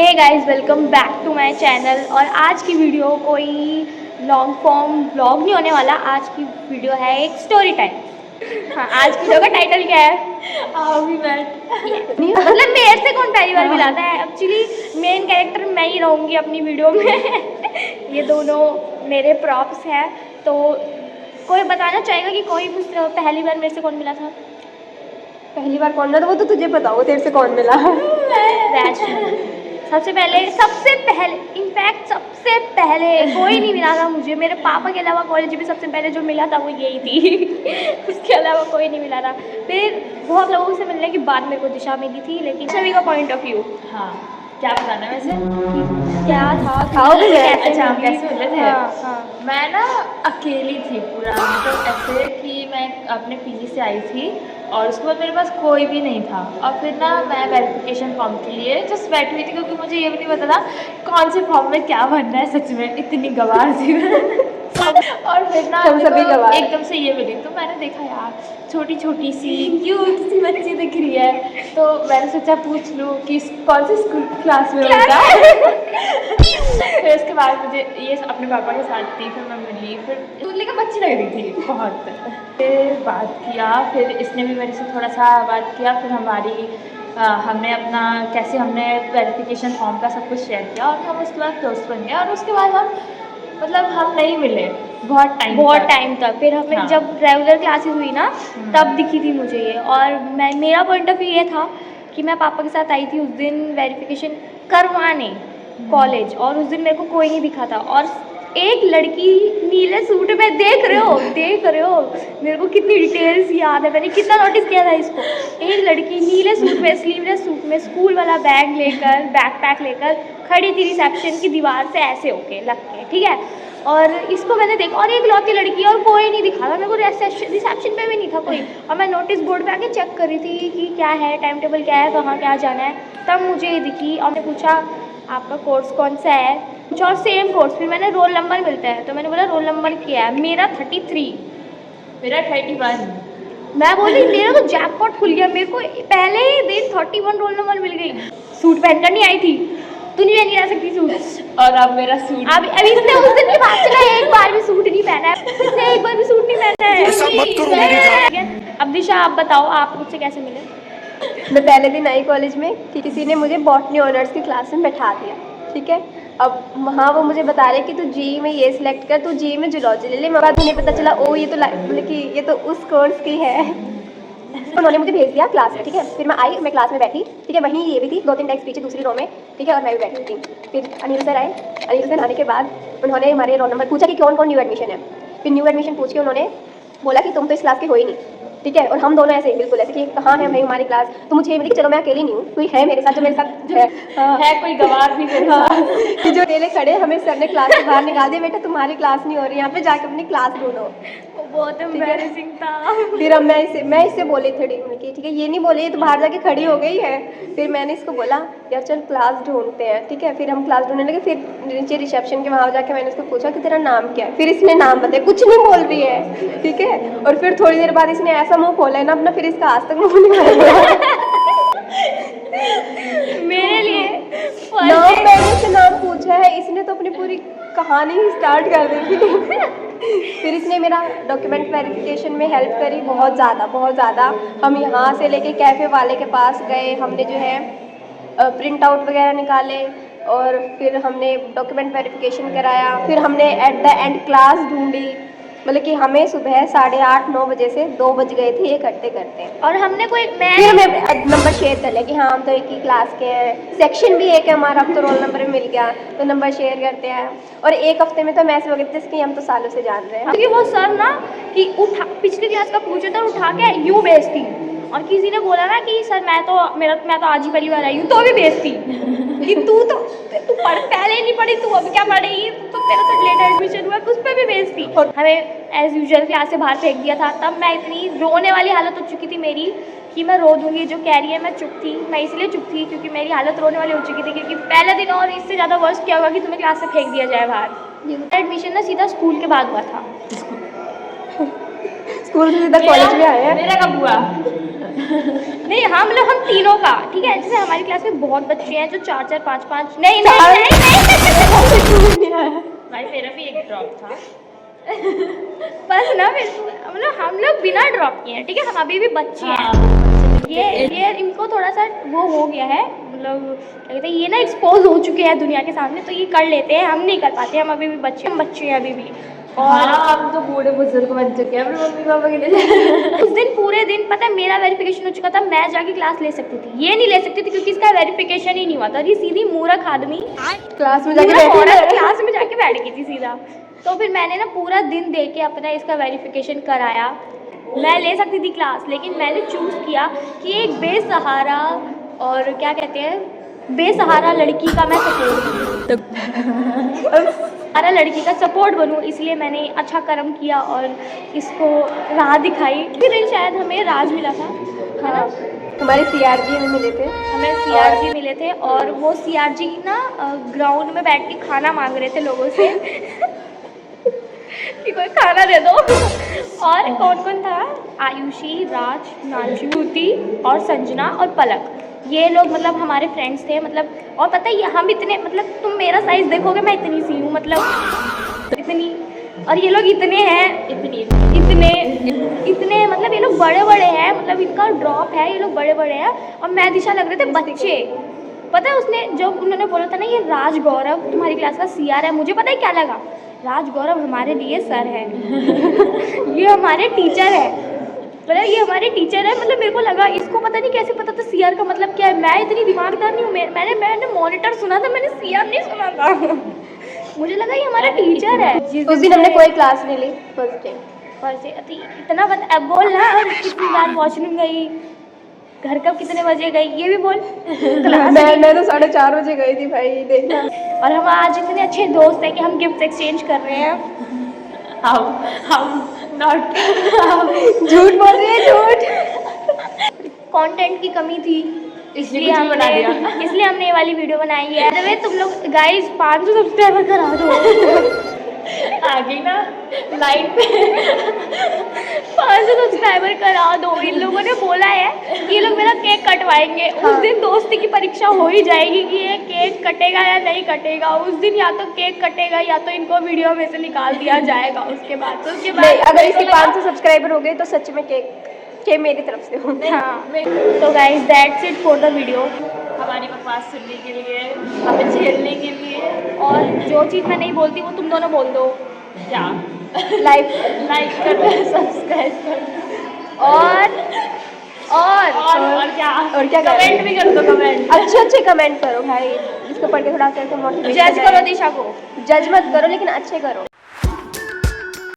Hey guys, welcome back to my channel. और आज की वीडियो कोई लॉन्ग फॉर्म व्लॉग नहीं होने वाला। आज की वीडियो है एक स्टोरी टाइम। हाँ, आज की वीडियो का टाइटल क्या है? मतलब मेरे से कौन पहली बार मिलाता है। एक्चुअली मेन कैरेक्टर मैं ही रहूँगी अपनी वीडियो में। ये दोनों मेरे प्रॉप्स हैं। तो कोई बताना चाहेगा कि कोई मुझसे पहली बार मेरे से कौन मिला था? पहली बार कौन मिला था वो तो तुझे बताओ, तेरे से कौन मिला? सबसे पहले इनफैक्ट सबसे पहले कोई नहीं मिला था मुझे। मेरे पापा के अलावा कॉलेज में सबसे पहले जो मिला था वो यही थी। उसके अलावा कोई नहीं मिला था। फिर बहुत लोगों से मिलने के बाद मेरे को दिशा मिली थी, लेकिन सभी का पॉइंट ऑफ व्यू। हाँ, क्या बताना है वैसे? क्या था? अच्छा, हम कैसे मिले थे? हाँ। मैं ना अकेली थी पूरा, मतलब ऐसे कि मैं अपने पीजी से आई थी और उसके बाद मेरे पास कोई भी नहीं था। और फिर ना मैं वेरिफिकेशन फॉर्म के लिए जस्ट बैठी हुई थी, क्योंकि मुझे ये भी नहीं पता था कौन से फॉर्म में क्या भरना है। सच में इतनी गवार थी और फिर ना एकदम से ये मिली, तो मैंने देखा यार छोटी छोटी सी क्यूट सी बच्ची दिख रही है, तो मैंने सोचा पूछ लूँ कि कौन से स्कूल क्लास में होता है। फिर उसके बाद मुझे ये अपने पापा के साथ थी, फिर मैं मिली, फिर दूल्हे का बच्ची लग रही थी बहुत। फिर बात किया, फिर इसने भी मेरे से थोड़ा सा बात किया, फिर हमने अपना हमने वेरिफिकेशन फॉर्म का सब कुछ शेयर किया और हम उसके बाद दोस्त बन गए। और उसके बाद हम नहीं मिले बहुत टाइम तक। फिर हमें जब रेगुलर क्लासेस हुई ना तब दिखी थी मुझे ये। और मेरा पॉइंट ऑफ व्यू ये था कि मैं पापा के साथ आई थी उस दिन वेरिफिकेशन करवाने कॉलेज, और उस दिन मेरे को कोई नहीं दिखा था। और एक लड़की नीले सूट में, देख रहे हो मेरे को कितनी डिटेल्स याद है, मैंने कितना नोटिस किया था इसको। एक लड़की नीले सूट में, स्लीवलेस सूट में, स्कूल वाला बैकपैक लेकर खड़ी थी रिसेप्शन की दीवार से ऐसे होके लग के, ठीक है। और इसको मैंने देखा, और एक लौती लड़की, और कोई नहीं दिखा था मेरे को, रिसेप्शन पे भी नहीं था कोई। और मैं नोटिस बोर्ड पे आके चेक कर रही थी कि क्या है, टाइम टेबल क्या है, कहाँ क्या जाना है। तब मुझे ये दिखी और मैंने पूछा आपका कोर्स कौन सा है, कुछ और सेम कोर्स। फिर मैंने रोल नंबर मिलता है तो मैंने बोला रोल नंबर क्या है, मेरा 33, मेरा 31। मैं बोली मेरा तो जैकपॉट खुल गया। मेरे को पहले ही दिन 31 रोल नंबर मिल गई। सूट पहनकर नहीं आई थी, तू नहीं पहन के आ सकती सूट। और अब मेरा सूट, अब इसने उस दिन की बात चला, एक बार भी सूट नहीं पहना है इसने, एक बार भी सूट नहीं पहना है। अब दिशा आप बताओ, आप मुझसे कैसे मिले? मैं पहले दिन आई कॉलेज में कि किसी ने मुझे बॉटनी ऑनर्स की क्लास में बैठा दिया, ठीक है। अब वहाँ वो मुझे बता रहे कि तू जी में ये सिलेक्ट कर, तू जी में जूलॉजी ले ले। मेरे बाद मुझे पता चला ओ ये तो मतलब कि ये तो उस कोर्स की है। उन्होंने मुझे भेज दिया क्लास में, ठीक है। फिर मैं आई, मैं क्लास में बैठी, ठीक है। वहीं ये भी थी 2-3 डेस्क पीछे दूसरी रो में, ठीक है। और मैं भी बैठी थी। फिर अनिल सर आए, अनिल सर आने के बाद उन्होंने हमारे रोल नंबर पूछा कि कौन कौन न्यू एडमिशन है। फिर न्यू एडमिशन पूछ के उन्होंने बोला कि तुम तो इस क्लास के हो ही नहीं, ठीक है। और हम दोनों ऐसे बिल्कुल ऐसे कि कहाँ है भाई हमारी क्लास। तो मुझे मिली कि चलो मैं अकेली नहीं हूँ, कोई है मेरे साथ, जो मेरे साथ है कोई गवार भी मेरे साथ। कि जो अकेले खड़े, हमें सर ने क्लास से बाहर निकाल दिया, बेटा तुम्हारी क्लास नहीं हो रही, यहाँ पे जाकर अपनी क्लास ढूंढो। बहुत एम्बैरेसिंग था। फिर अब मैं इससे बोली थोड़ी कि ठीक है ये नहीं बोली, ये तो बाहर जाके खड़ी हो गई है। फिर मैंने इसको बोला यार चल क्लास ढूंढते हैं, ठीक है। फिर हम क्लास ढूंढने लगे। फिर नीचे रिसेप्शन के वहाँ जाके मैंने इसको पूछा कि तेरा नाम क्या है। फिर इसने नाम बताया, कुछ नहीं बोल रही है, ठीक है। और फिर थोड़ी देर बाद इसने ऐसा मुँह खोला है ना अपना, फिर इसका आज तक मुँह नहीं खोला। मेरे लिए मैंने इससे नाम पूछा है, इसने तो अपनी पूरी कहानी ही स्टार्ट कर दी थी। फिर इसने मेरा डॉक्यूमेंट वेरिफिकेशन में हेल्प करी बहुत ज़्यादा। हम यहाँ से लेके कैफ़े वाले के पास गए, हमने जो है प्रिंट आउट वगैरह निकाले, और फिर हमने डॉक्यूमेंट वेरिफिकेशन कराया। फिर हमने एट द एंड क्लास ढूंढी, मतलब कि हमें सुबह 8:30-9 बजे से 2 बज गए थे ये करते। और हमने फिर हमें नंबर शेयर कर लिया कि हाँ हम तो एक ही क्लास के हैं, सेक्शन भी एक है हमारा, अब तो रोल नंबर मिल गया तो नंबर शेयर करते हैं। और एक हफ्ते में तो हम ऐसे हो गए थे जैसे कि हम तो सालों से जान रहे हैं। क्योंकि वो सर ना कि पिछली क्लास का पूछे तो उठा के यूँ बेचती, और किसी ने बोला ना कि सर मैं तो आज ही पहली बार आई हूँ, तो भी बेचती कि तू पहले ही नहीं पढ़ी, तू अब क्या पढ़ेगी, तो तेरा तो लेट एडमिशन हुआ, उस पर भी बेचती। और हमें एज यूजुअल क्लास से बाहर फेंक दिया था। तब मैं इतनी रोने वाली हालत हो चुकी थी मेरी कि मैं रो दूँगी, जो कह रही है। मैं चुप थी, मैं इसलिए चुप थी क्योंकि मेरी हालत रोने वाली हो चुकी थी, क्योंकि पहले दिन और इससे ज़्यादा वर्स्ट क्या होगा कि तुम्हें क्लास से फेंक दिया जाए बाहर। एडमिशन ना सीधा स्कूल के बाद हुआ था। स्कूल से सीधा कॉलेज में आया। मेरा कब हुआ? नहीं, नहीं हम तीनों का, ठीक है। जैसे हमारी क्लास में बहुत बच्चे हैं जो 4-4 5-5 नहीं भाई मेरा भी एक ड्रॉप था। बस ना फिर मतलब हम लोग बिना ड्रॉप किए हैं, ठीक है। हम अभी भी बच्चे हैं। हाँ, ये इनको थोड़ा सा वो हो गया है, मतलब क्या कहते हैं, ये ना एक्सपोज हो चुके हैं दुनिया के सामने, तो ये कर लेते हैं, हम नहीं कर पाते। हम अभी भी बच्चे हैं अभी भी। और हम तो बूढ़े बुजुर्ग बन चुके हैं अपने मम्मी पापा के लिए। उस दिन पूरे दिन पता है मेरा वेरिफिकेशन हो चुका था, मैं जाके क्लास ले सकती थी, ये नहीं ले सकती थी क्योंकि इसका वेरिफिकेशन ही नहीं हुआ था। ये सीधी मूर्ख आदमी क्लास में क्लास में जाके बैठ गई थी सीधा। तो फिर मैंने ना पूरा दिन दे के अपना इसका वेरिफिकेशन कराया। मैं ले सकती थी क्लास, लेकिन मैंने चूज़ किया कि एक बेसहारा और क्या कहते हैं, बेसहारा लड़की का मैं सपोर्ट सारा लड़की का सपोर्ट बनूं, इसलिए मैंने अच्छा कर्म किया और इसको राह दिखाई। फिर दिन शायद हमें राज मिला था, है ना। हमारे CRG में मिले थे, हमें CRG मिले थे और वो CRG ना ग्राउंड में बैठ के खाना मांग रहे थे लोगों से कि कोई खाना दे दो। और कौन कौन था? आयुषी, राज, नाजूती और संजना और पलक, ये लोग मतलब हमारे फ्रेंड्स थे। मतलब और पता है ये हम इतने, मतलब तुम मेरा साइज देखोगे मैं इतनी सी हूँ, मतलब इतनी, और ये लोग इतने हैं, इतने मतलब ये लोग बड़े बड़े हैं, मतलब इनका ड्रॉप है, ये लोग बड़े बड़े हैं और मैं दिशा लग रहे थे बच्चे। पता है उसने जब उन्होंने बोला था ना ये राज गौरव तुम्हारी क्लास का CR है, मुझे पता है क्या लगा, राज गौरव हमारे लिए सर है ये हमारे टीचर है, मतलब ये हमारे टीचर है। मतलब मेरे को लगा इसको पता नहीं कैसे पता था CR का मतलब क्या है। मैं इतनी दिमागदार नहीं हूँ, मैंने मॉनिटर सुना था, मैंने CR नहीं सुना था मुझे लगा ये हमारा टीचर है। उस दिन हमने कोई क्लास नहीं ली फर्स्ट डे। इतना बता, अब बोल ना, और कितनी बार वॉशरूम गई, घर कब कितने बजे गई, ये भी बोल। मैं तो 4:30 बजे गई थी भाई, देखना। और हम आज इतने अच्छे दोस्त हैं कि हम गिफ्ट एक्सचेंज कर रहे हैं। हम नॉट झूठ बोल रही है, झूठ। कंटेंट की कमी थी, इसलिए कुछ भी बना दिया। इसलिए हमने ये वाली वीडियो बनाई है। अरे तुम लोग गाइस 500 सब्सक्राइबर करा दो आ गई ना लाइन पे 500 सब्सक्राइबर करा दो। इन लोगों ने बोला है कि ये लोग मेरा केक कटवाएंगे। उस दिन दोस्ती की परीक्षा हो ही जाएगी कि ये केक कटेगा या नहीं कटेगा। उस दिन या तो केक कटेगा या तो इनको वीडियो में से निकाल दिया जाएगा। उसके बाद अगर इसके 500 सब्सक्राइबर हो गए तो सच में केक मेरी तरफ से हो। हाँ, तो guys that's it for the video. हमारी बकवास सुनने के लिए, हमें झेलने के लिए, और जो चीज़ मैं नहीं बोलती वो तुम दोनों बोल दो। क्या लाइक कर दो, सब्सक्राइब कर दो और क्या कमेंट भी कर दो। कमेंट अच्छे कमेंट करो भाई, इसको पढ़ के थोड़ा सा मोटिवेशन। जज करो दिशा को, जज मत करो लेकिन अच्छे करो।